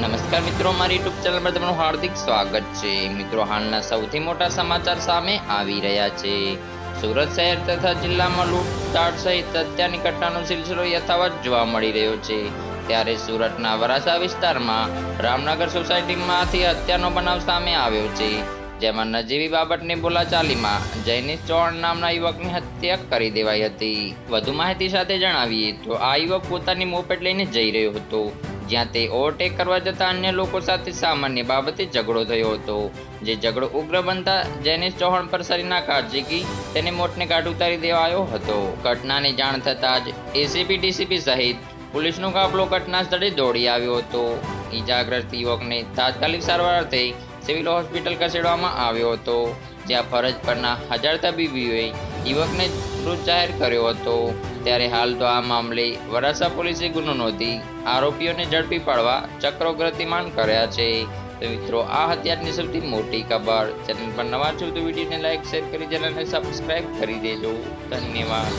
નમસ્કાર મિત્રો, મારી યુટ્યુબ ચેનલ પર તમારું હાર્દિક સ્વાગત છે। મિત્રો, હાલના સૌથી મોટા સમાચાર સામે આવી રહ્યા છે। સુરત શહેર તથા જિલ્લામાં લૂંટફાટ સહિત હત્યાની ઘટનાનો સિલસિલો યથાવત જોવા મળી રહ્યો છે। ત્યારે સુરતના વરાછા વિસ્તારમાં રામનગર સોસાયટીમાંથી હત્યાનો બનાવ સામે આવ્યો છે, જેમાં નજીવી બાબતની બોલાચાલીમાં જૈનિશ ચૌહાણ નામના યુવકની હત્યા કરી દેવાઈ હતી। વધુ માહિતી સાથે જણાવીએ તો આ યુવક પોતાની મોપેડ લઈને જઈ રહ્યો હતો, જ્યાં તે ઓવરટેક કરવા જતા અન્ય લોકો સાથે સામાન્ય બાબતે ઝઘડો થયો હતો। જે ઝઘડો ઉગ્ર બનતા જૈનિશ ચૌહાણ પર શરીરના ઘા ઝીકી તેને મોતને ઘાટ ઉતારી દેવાયો હતો। ઘટનાની જાણ થતાં જ એસીપી ડીસીપી સહિત પોલીસનો કાફલો ઘટના સ્થળે દોડી આવ્યો હતો। ઈજાગ્રસ્ત યુવકને તાત્કાલિક સારવાર અર્થે સિવિલ હોસ્પિટલ ખસેડવામાં આવ્યો હતો, જ્યાં ફરજ પરના હાજર તબીબોએ યુવકને મૃત જાહેર કર્યો હતો। ત્યારે હાલ તો આ મામલે વરાછા પોલીસે ગુનો નોંધી આરોપીઓને ઝડપી પાડવા ચક્રો ગતિમાન કર્યા છે। તો મિત્રો, આ હત્યાની સૌથી મોટી ખબર। ચેનલ પર નવા છો તો વિડીયોને લાઈક શેર કરી ચેનલને સબસ્ક્રાઇબ કરી દેજો। ધન્યવાદ।